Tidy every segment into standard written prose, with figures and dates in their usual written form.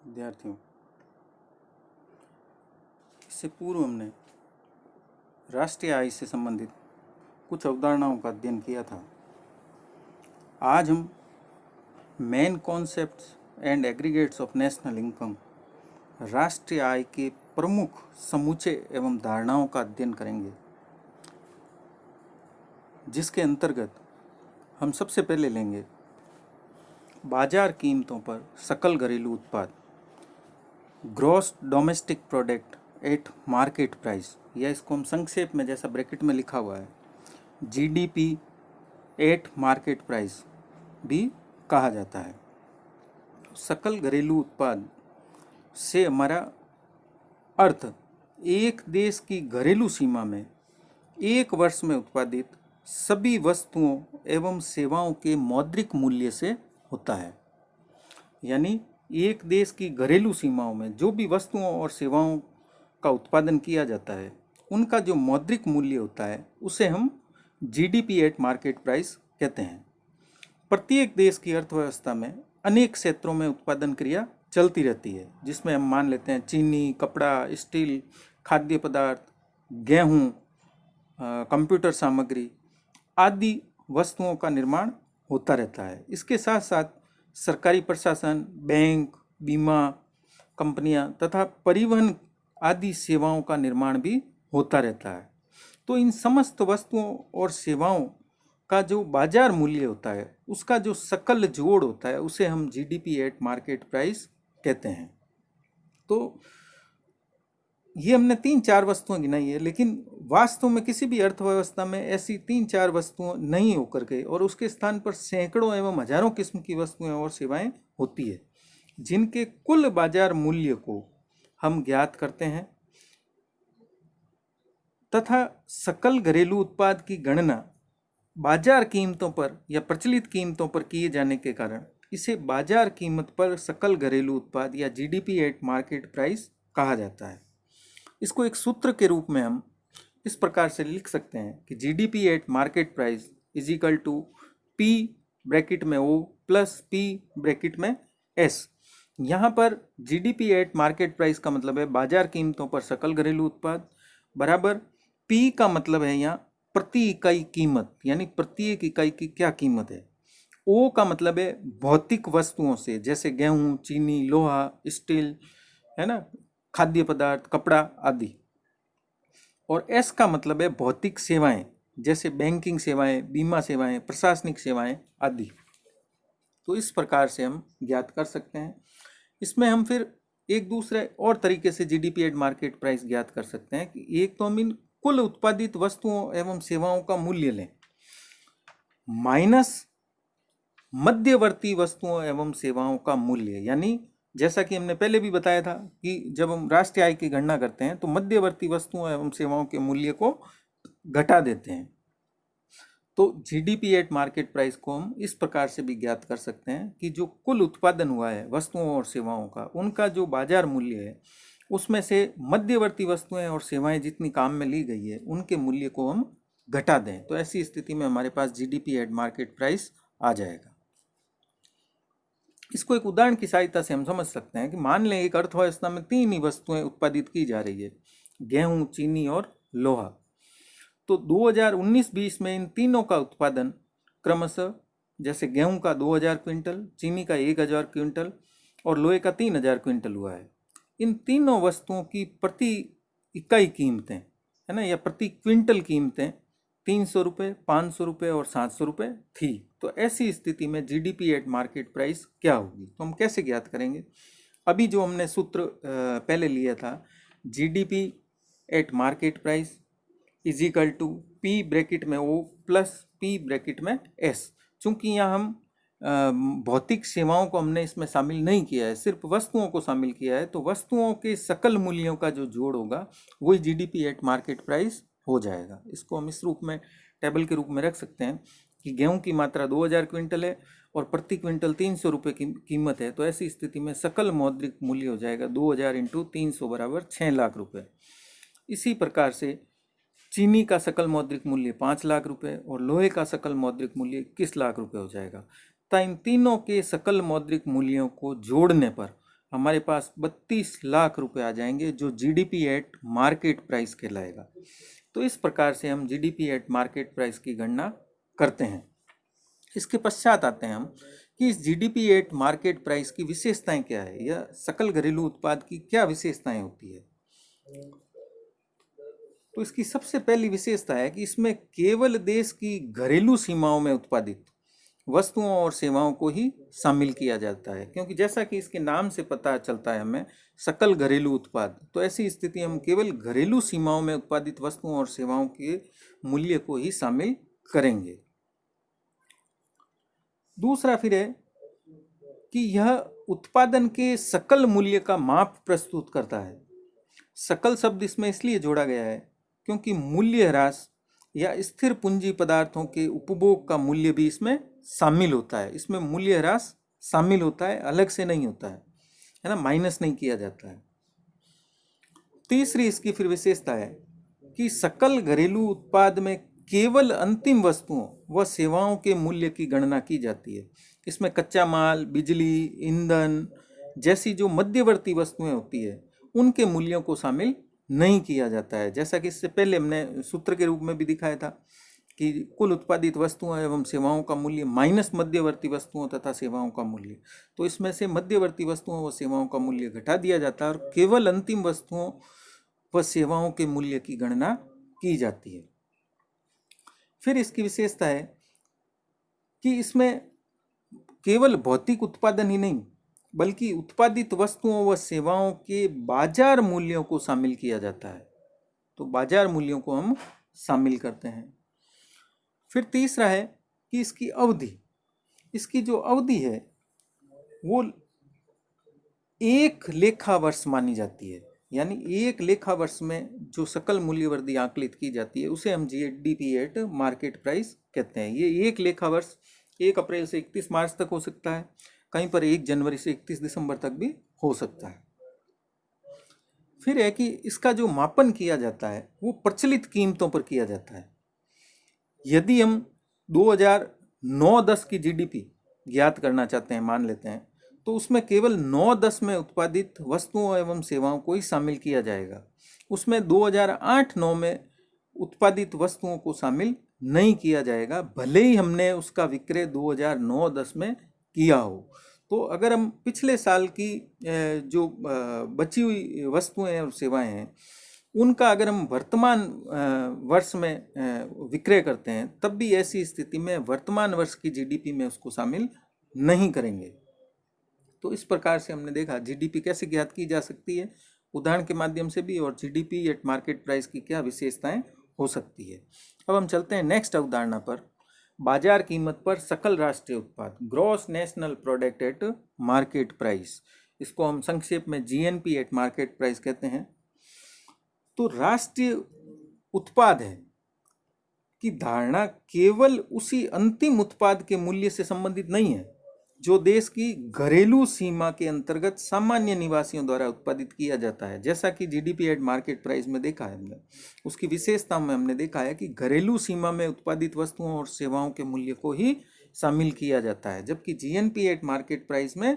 विद्यार्थियों, इससे पूर्व हमने राष्ट्रीय आय से संबंधित कुछ अवधारणाओं का अध्ययन किया था। आज हम main concepts and aggregates of national income, राष्ट्रीय आय के प्रमुख समुच्चय एवं धारणाओं का अध्ययन करेंगे, जिसके अंतर्गत हम सबसे पहले लेंगे बाजार कीमतों पर सकल घरेलू उत्पाद, gross domestic product at market price, या इसको हम संक्षेप में जैसा ब्रैकेट में लिखा हुआ है जीडीपी एट मार्केट प्राइस भी कहा जाता है। सकल घरेलू उत्पाद से हमारा अर्थ एक देश की घरेलू सीमा में एक वर्ष में उत्पादित सभी वस्तुओं एवं सेवाओं के मौद्रिक मूल्य से होता है। यानी एक देश की घरेलू सीमाओं में जो भी वस्तुओं और सेवाओं का उत्पादन किया जाता है, उनका जो मौद्रिक मूल्य होता है उसे हम जीडीपी एट मार्केट प्राइस कहते हैं। प्रत्येक देश की अर्थव्यवस्था में अनेक क्षेत्रों में उत्पादन क्रिया चलती रहती है, जिसमें हम मान लेते हैं चीनी, कपड़ा, स्टील, खाद्य पदार्थ, गेहूँ, कंप्यूटर सामग्री आदि वस्तुओं का निर्माण होता रहता है। इसके साथ साथ सरकारी प्रशासन, बैंक, बीमा कंपनियां तथा परिवहन आदि सेवाओं का निर्माण भी होता रहता है। तो इन समस्त वस्तुओं और सेवाओं का जो बाजार मूल्य होता है, उसका जो सकल जोड़ होता है, उसे हम जीडीपी एट मार्केट प्राइस कहते हैं। तो ये हमने 3-4 वस्तुएं गिनाई है, लेकिन वास्तव में किसी भी अर्थव्यवस्था में ऐसी 3-4 वस्तुएं नहीं होकर के और उसके स्थान पर सैकड़ों एवं हजारों किस्म की वस्तुएं और सेवाएं होती है, जिनके कुल बाजार मूल्य को हम ज्ञात करते हैं तथा सकल घरेलू उत्पाद की गणना बाजार कीमतों पर या प्रचलित कीमतों पर किए जाने के कारण इसे बाजार कीमत पर सकल घरेलू उत्पाद या जीडीपी एट मार्केट प्राइस कहा जाता है। इसको एक सूत्र के रूप में हम इस प्रकार से लिख सकते हैं कि GDP at market price is equal to P bracket में ओ प्लस पी ब्रैकेट में एस। यहाँ पर जीडीपी एट मार्केट प्राइस का मतलब है बाजार कीमतों पर सकल घरेलू उत्पाद, बराबर पी का मतलब है यहाँ प्रति इकाई कीमत, यानी प्रत्येक इकाई की क्या कीमत है। ओ का मतलब है भौतिक वस्तुओं से, जैसे गेहूँ, चीनी, लोहा, स्टील, है ना, खाद्य पदार्थ, कपड़ा आदि। और एस का मतलब है भौतिक सेवाएं, जैसे बैंकिंग सेवाएं, बीमा सेवाएं, प्रशासनिक सेवाएं आदि। तो इस प्रकार से हम ज्ञात कर सकते हैं। इसमें हम फिर एक दूसरे और तरीके से जीडीपी एट मार्केट प्राइस ज्ञात कर सकते हैं कि एक तो हम इन कुल उत्पादित वस्तुओं एवं सेवाओं का मूल्य लें माइनस मध्यवर्ती वस्तुओं एवं सेवाओं का मूल्य। यानी जैसा कि हमने पहले भी बताया था कि जब हम राष्ट्रीय आय की गणना करते हैं तो मध्यवर्ती वस्तुओं एवं सेवाओं के मूल्य को घटा देते हैं। तो जीडीपी एट मार्केट प्राइस को हम इस प्रकार से भी ज्ञात कर सकते हैं कि जो कुल उत्पादन हुआ है वस्तुओं और सेवाओं का, उनका जो बाजार मूल्य है उसमें से मध्यवर्ती वस्तुएं और सेवाएं जितनी काम में ली गई है उनके मूल्य को हम घटा दें, तो ऐसी स्थिति में हमारे पास जीडीपी एट मार्केट प्राइस आ जाएगा। इसको एक उदाहरण की सहायता से हम समझ सकते हैं कि मान लें एक अर्थव्यवस्था में 3 ही वस्तुएं उत्पादित की जा रही है, गेहूं, चीनी और लोहा। तो 2019-20 में इन तीनों का उत्पादन क्रमशः, जैसे गेहूं का 2000 क्विंटल, चीनी का 1000 क्विंटल और लोहे का 3000 क्विंटल हुआ है। इन तीनों वस्तुओं की प्रति इकाई कीमतें, है ना, या प्रति क्विंटल कीमतें 300 रुपये, 500 रुपये और 700 रुपये थी। तो ऐसी स्थिति में जीडीपी एट मार्केट प्राइस क्या होगी, तो हम कैसे ज्ञात करेंगे। अभी जो हमने सूत्र पहले लिया था, GDP at market price is equal to P bracket में ओ प्लस पी ब्रैकेट में एस। चूंकि यहाँ हम भौतिक सेवाओं को हमने इसमें शामिल नहीं किया है, सिर्फ वस्तुओं को शामिल किया है, तो वस्तुओं के सकल मूल्यों का जो जोड़ होगा वही जीडीपी एट मार्केट प्राइस हो जाएगा। इसको हम इस रूप में टेबल के रूप में रख सकते हैं कि गेहूं की मात्रा 2000 क्विंटल है और प्रति क्विंटल 300 रुपये की कीमत है, तो ऐसी स्थिति में सकल मौद्रिक मूल्य हो जाएगा 2000 इंटू 300 बराबर 6 लाख रुपये। इसी प्रकार से चीनी का सकल मौद्रिक मूल्य 5 लाख रुपये और लोहे का सकल मौद्रिक मूल्य 21 लाख रुपये हो जाएगा। तो इन तीनों के सकल मौद्रिक मूल्यों को जोड़ने पर हमारे पास 32 लाख रुपए आ जाएंगे, जो जीडीपी एट मार्केट प्राइस कहलाएगा। तो इस प्रकार से हम जीडीपी एट मार्केट प्राइस की गणना करते हैं। इसके पश्चात आते हैं हम कि इस जीडीपी एट मार्केट प्राइस की विशेषताएं क्या है, या सकल घरेलू उत्पाद की क्या विशेषताएं होती है। तो इसकी सबसे पहली विशेषता है कि इसमें केवल देश की घरेलू सीमाओं में उत्पादित वस्तुओं और सेवाओं को ही शामिल किया जाता है, क्योंकि जैसा कि इसके नाम से पता चलता है हमें सकल घरेलू उत्पाद, तो ऐसी स्थिति हम केवल घरेलू सीमाओं में उत्पादित वस्तुओं और सेवाओं के मूल्य को ही शामिल करेंगे। दूसरा फिर है कि यह उत्पादन के सकल मूल्य का माप प्रस्तुत करता है। सकल शब्द इसमें इसलिए जोड़ा गया है क्योंकि मूल्य ह्रास या स्थिर पूंजी पदार्थों के उपभोग का मूल्य भी इसमें शामिल होता है। इसमें मूल्य ह्रास शामिल होता है, अलग से नहीं होता है ना, माइनस नहीं किया जाता है। तीसरी इसकी फिर विशेषता है कि सकल घरेलू उत्पाद में केवल अंतिम वस्तुओं व सेवाओं के मूल्य की गणना की जाती है। इसमें कच्चा माल, बिजली, ईंधन जैसी जो मध्यवर्ती वस्तुएं होती है उनके मूल्यों को शामिल नहीं किया जाता है। जैसा कि इससे पहले हमने सूत्र के रूप में भी दिखाया था कि कुल उत्पादित वस्तुओं एवं सेवाओं का मूल्य माइनस मध्यवर्ती वस्तुओं तथा सेवाओं का मूल्य, तो इसमें से मध्यवर्ती वस्तुओं व सेवाओं का मूल्य घटा दिया जाता है और केवल अंतिम वस्तुओं व सेवाओं के मूल्य की गणना की जाती है। फिर इसकी विशेषता है कि इसमें केवल भौतिक उत्पादन ही नहीं बल्कि उत्पादित वस्तुओं व सेवाओं के बाजार मूल्यों को शामिल किया जाता है। तो बाजार मूल्यों को हम शामिल करते हैं। फिर तीसरा है कि इसकी अवधि, इसकी जो अवधि है वो एक लेखा वर्ष मानी जाती है, यानी एक लेखा वर्ष में जो सकल मूल्य वृद्धि आकलित की जाती है उसे हम जीडीपी एट मार्केट प्राइस कहते हैं। ये एक लेखा वर्ष 1 अप्रैल से 31 मार्च तक हो सकता है, कहीं पर 1 जनवरी से 31 दिसंबर तक भी हो सकता है। फिर है कि इसका जो मापन किया जाता है वो प्रचलित कीमतों पर किया जाता है। यदि हम 2009-10 की जीडीपी ज्ञात करना चाहते हैं, मान लेते हैं, तो उसमें केवल 9-10 में उत्पादित वस्तुओं एवं सेवाओं को ही शामिल किया जाएगा। उसमें 2008-9 में उत्पादित वस्तुओं को शामिल नहीं किया जाएगा, भले ही हमने उसका विक्रय 2009-10 में किया हो। तो अगर हम पिछले साल की जो बची हुई वस्तुएं और सेवाएं हैं उनका अगर हम वर्तमान वर्ष में विक्रय करते हैं, तब भी ऐसी स्थिति में वर्तमान वर्ष की जीडीपी में उसको शामिल नहीं करेंगे। तो इस प्रकार से हमने देखा जीडीपी कैसे ज्ञात की जा सकती है, उदाहरण के माध्यम से भी, और जीडीपी एट मार्केट प्राइस की क्या विशेषताएं हो सकती है। अब हम चलते हैं नेक्स्ट अवधारणा पर, बाजार कीमत पर सकल राष्ट्रीय उत्पाद, gross national product at market price. इसको हम संक्षेप में जीएनपी एट मार्केट प्राइस कहते हैं। तो राष्ट्रीय उत्पाद है कि धारणा केवल उसी अंतिम उत्पाद के मूल्य से संबंधित नहीं है जो देश की घरेलू सीमा के अंतर्गत सामान्य निवासियों द्वारा उत्पादित किया जाता है। जैसा कि जीडीपी एट मार्केट प्राइस में देखा है हमने, उसकी विशेषता में हमने देखा है कि घरेलू सीमा में उत्पादित वस्तुओं और सेवाओं के मूल्य को ही शामिल किया जाता है, जबकि जीएनपी एट मार्केट प्राइस में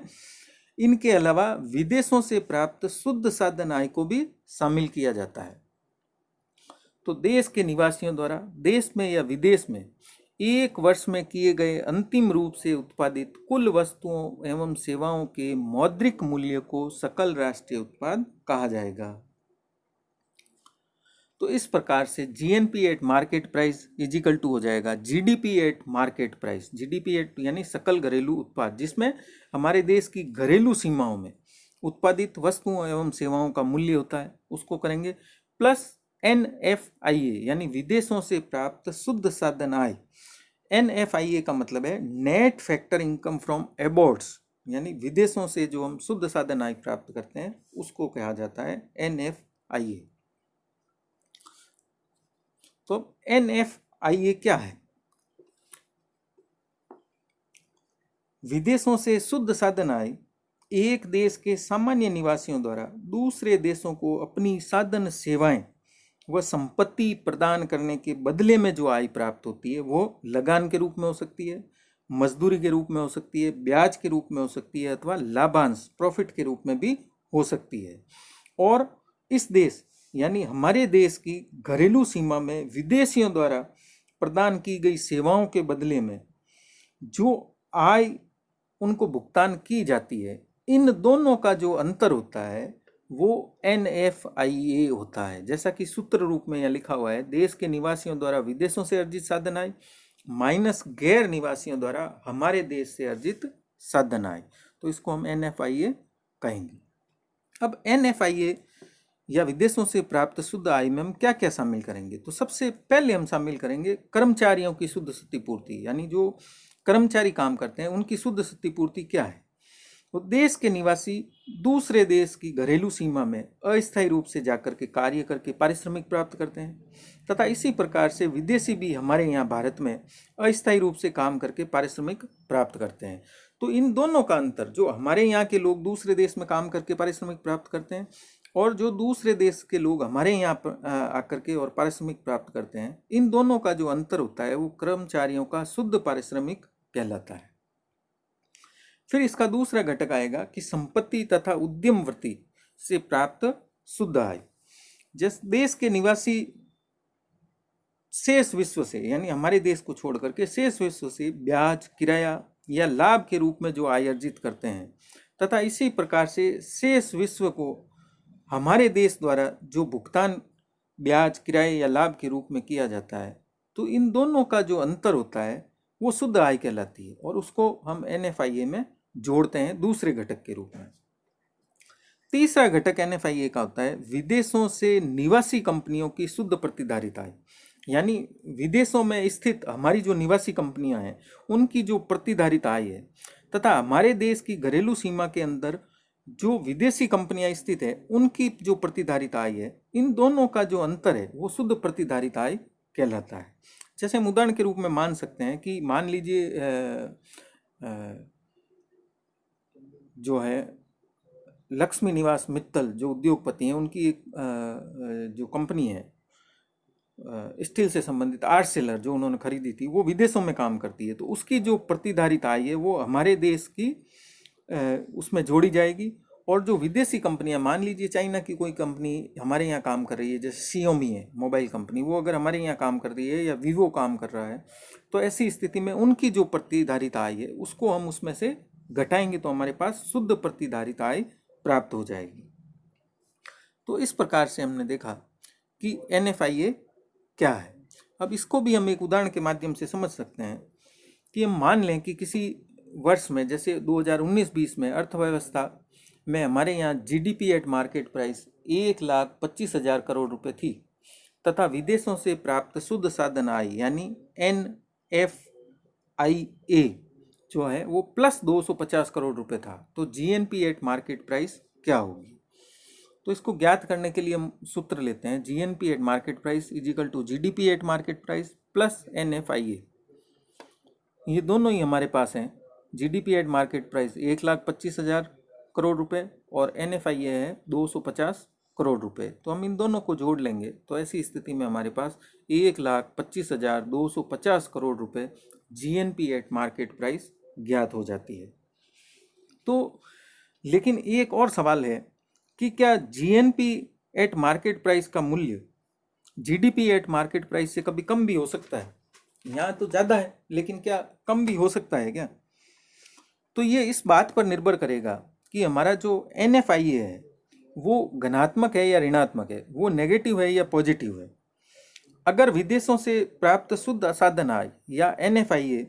इनके अलावा विदेशों से प्राप्त शुद्ध साधन आय को भी शामिल किया जाता है। तो देश के निवासियों द्वारा देश में या विदेश में एक वर्ष में किए गए अंतिम रूप से उत्पादित कुल वस्तुओं एवं सेवाओं के मौद्रिक मूल्य को सकल राष्ट्रीय उत्पाद कहा जाएगा। तो इस प्रकार से GNP at market price is equal to हो जाएगा GDP at market price. GDP at यानी सकल घरेलू उत्पाद, जिसमें हमारे देश की घरेलू सीमाओं में उत्पादित वस्तुओं एवं सेवाओं का मूल्य होता है, उसको करेंगे, प्लस NFIA यानी विदेशों से प्राप्त शुद्ध साधन आय। NFIA का मतलब है नेट फैक्टर इनकम फ्रॉम एबोर्ड्स, यानी विदेशों से जो हम शुद्ध साधन आय प्राप्त करते हैं उसको कहा जाता है NFIA। तो NFIA क्या है? विदेशों से शुद्ध साधन आय एक देश के सामान्य निवासियों द्वारा दूसरे देशों को अपनी साधन सेवाएं व संपत्ति प्रदान करने के बदले में जो आय प्राप्त होती है वो लगान के रूप में हो सकती है, मजदूरी के रूप में हो सकती है, ब्याज के रूप में हो सकती है, अथवा लाभांश प्रॉफिट के रूप में भी हो सकती है। और इस देश यानी हमारे देश की घरेलू सीमा में विदेशियों द्वारा प्रदान की गई सेवाओं के बदले में जो आय उनको भुगतान की जाती है, इन दोनों का जो अंतर होता है वो NFIA होता है। जैसा कि सूत्र रूप में यहाँ लिखा हुआ है, देश के निवासियों द्वारा विदेशों से अर्जित साधन आय माइनस गैर निवासियों द्वारा हमारे देश से अर्जित साधन आय। तो इसको हम NFIA कहेंगे। अब NFIA या विदेशों से प्राप्त शुद्ध आय में हम क्या क्या शामिल करेंगे? तो सबसे पहले हम शामिल करेंगे कर्मचारियों की शुद्ध क्षतिपूर्ति, यानी जो कर्मचारी काम करते हैं उनकी शुद्ध क्षतिपूर्ति क्या है। तो देश के निवासी दूसरे देश की घरेलू सीमा में अस्थायी रूप से जाकर के कार्य करके पारिश्रमिक प्राप्त करते हैं, तथा इसी प्रकार से विदेशी भी हमारे यहाँ भारत में अस्थायी रूप से काम करके पारिश्रमिक प्राप्त करते हैं। तो इन दोनों का अंतर, जो हमारे यहाँ के लोग दूसरे देश में काम करके पारिश्रमिक प्राप्त करते हैं और जो दूसरे देश के लोग हमारे यहाँ पर आकर के और पारिश्रमिक प्राप्त करते हैं, इन दोनों का जो अंतर होता है वो कर्मचारियों का शुद्ध पारिश्रमिक कहलाता है। फिर इसका दूसरा घटक आएगा कि संपत्ति तथा उद्यम वृत्ति से प्राप्त शुद्ध आय। जिस देश के निवासी शेष विश्व से, यानी हमारे देश को छोड़ करके शेष विश्व से ब्याज, किराया या लाभ के रूप में जो आय अर्जित करते हैं, तथा इसी प्रकार से शेष विश्व को हमारे देश द्वारा जो भुगतान ब्याज, किराए या लाभ के रूप में किया जाता है, तो इन दोनों का जो अंतर होता है वो शुद्ध आय कहलाती है और उसको हम NFIA में जोड़ते हैं दूसरे घटक के रूप में। तीसरा घटक NFIA का होता है विदेशों से निवासी कंपनियों की शुद्ध प्रतिधारित आय, यानी विदेशों में स्थित हमारी जो निवासी कंपनियां हैं उनकी जो प्रतिधारित आय है, तथा हमारे देश की घरेलू सीमा के अंदर जो विदेशी कंपनियां स्थित है उनकी जो प्रतिधारित आय है, इन दोनों का जो अंतर है वो शुद्ध प्रतिधारित आय कहलाता है। जैसे हम उदाहरण के रूप में मान सकते हैं कि मान लीजिए जो है लक्ष्मी निवास मित्तल जो उद्योगपति हैं, उनकी एक जो कंपनी है स्टील से संबंधित आर्सेलर जो उन्होंने खरीदी थी, वो विदेशों में काम करती है, तो उसकी जो प्रतिधारित आय है वो हमारे देश की उसमें जोड़ी जाएगी। और जो विदेशी कंपनियां, मान लीजिए चाइना की कोई कंपनी हमारे यहाँ काम कर रही है, जैसे Xiaomi है मोबाइल कंपनी, वो अगर हमारे यहाँ काम कर रही है या Vivo काम कर रहा है, तो ऐसी स्थिति में उनकी जो प्रतिधारित आय है उसको हम उसमें से घटाएंगे तो हमारे पास शुद्ध प्रतिधारित आय प्राप्त हो जाएगी। तो इस प्रकार से हमने देखा कि NFIA क्या है। अब इसको भी हम एक उदाहरण के माध्यम से समझ सकते हैं कि हम मान लें कि किसी वर्ष में, जैसे 2019-20 में अर्थव्यवस्था में हमारे यहाँ GDP एट मार्केट प्राइस 1,25,000 करोड़ रुपए थी, तथा विदेशों से प्राप्त शुद्ध साधन आय यानी NFIA जो है वो प्लस 250 करोड़ रुपए था। तो GNP एट मार्केट प्राइस क्या होगी? तो इसको ज्ञात करने के लिए हम सूत्र लेते हैं, GNP at market price is equal to GDP eight market price plus NFIA। ये दोनों ही हमारे पास हैं। GDP एट मार्केट प्राइस 1,25,000 करोड़ रुपए और NFIA है 250 करोड़ रुपए। तो हम इन दोनों को जोड़ लेंगे तो ऐसी स्थिति में हमारे पास 1,25,250 करोड़ रुपए GNP एट मार्केट प्राइस ज्ञात हो जाती है। तो लेकिन एक और सवाल है कि क्या GNP एट मार्केट प्राइस का मूल्य GDP एट मार्केट प्राइस से कभी कम भी हो सकता है? यहाँ तो ज़्यादा है, लेकिन क्या कम भी हो सकता है क्या? तो ये इस बात पर निर्भर करेगा कि हमारा जो NFIA है वो धनात्मक है या ऋणात्मक है, वो नेगेटिव है या पॉजिटिव है। अगर विदेशों से प्राप्त शुद्ध साधन आय या NFIA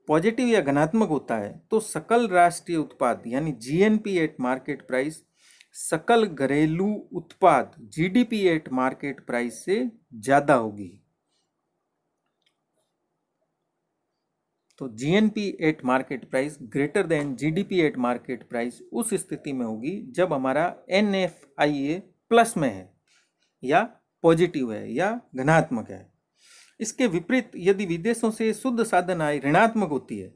पॉजिटिव या धनात्मक होता है तो सकल राष्ट्रीय उत्पाद यानी GNP एट मार्केट प्राइस सकल घरेलू उत्पाद GDP एट मार्केट प्राइस से ज़्यादा होगी। तो GNP at market price greater than GDP eight market price उस स्थिति में होगी जब हमारा NFIA प्लस में है या पॉजिटिव है या धनात्मक है। इसके विपरीत यदि विदेशों से शुद्ध साधन आय ऋणात्मक होती है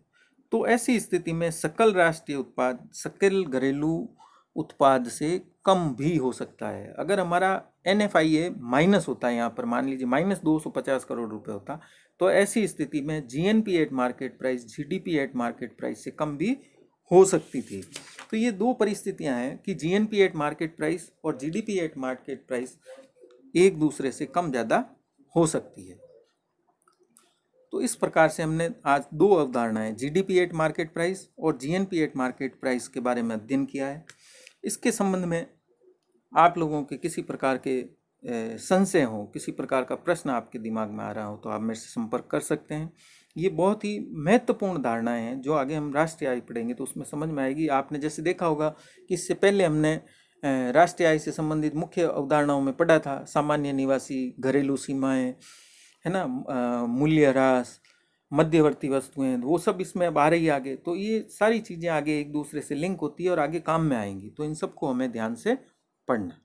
तो ऐसी स्थिति में सकल राष्ट्रीय उत्पाद सकल घरेलू उत्पाद से कम भी हो सकता है। अगर हमारा NFIA माइनस होता है, यहाँ पर मान लीजिए -250 करोड़ रुपए होता, तो ऐसी स्थिति में GNP at market price GDP at market price से कम भी हो सकती थी। तो ये दो परिस्थितियां हैं कि जीएनपी एट मार्केट प्राइस और जीडीपी एट मार्केट प्राइस एक दूसरे से कम ज़्यादा हो सकती है। तो इस प्रकार से हमने आज दो अवधारणाएं जीडीपी एट मार्केट प्राइस और जीएनपी एट मार्केट प्राइस के बारे में अध्ययन किया है। इसके संबंध में आप लोगों के किसी प्रकार के संशय हो, किसी प्रकार का प्रश्न आपके दिमाग में आ रहा हो तो आप मेरे से संपर्क कर सकते हैं। ये बहुत ही महत्वपूर्ण धारणाएं हैं जो आगे हम राष्ट्रीय आय पढ़ेंगे तो उसमें समझ में आएगी। आपने जैसे देखा होगा कि इससे पहले हमने राष्ट्रीय आय से संबंधित मुख्य अवधारणाओं में पढ़ा था सामान्य निवासी, घरेलू सीमाएं, है ना, मूल्यह्रास, मध्यवर्ती वस्तुएं, वो सब इसमें अब आ रही है आगे। तो ये सारी चीज़ें आगे एक दूसरे से लिंक होती है और आगे काम में आएंगी, तो इन सबको हमें ध्यान से पढ़ना।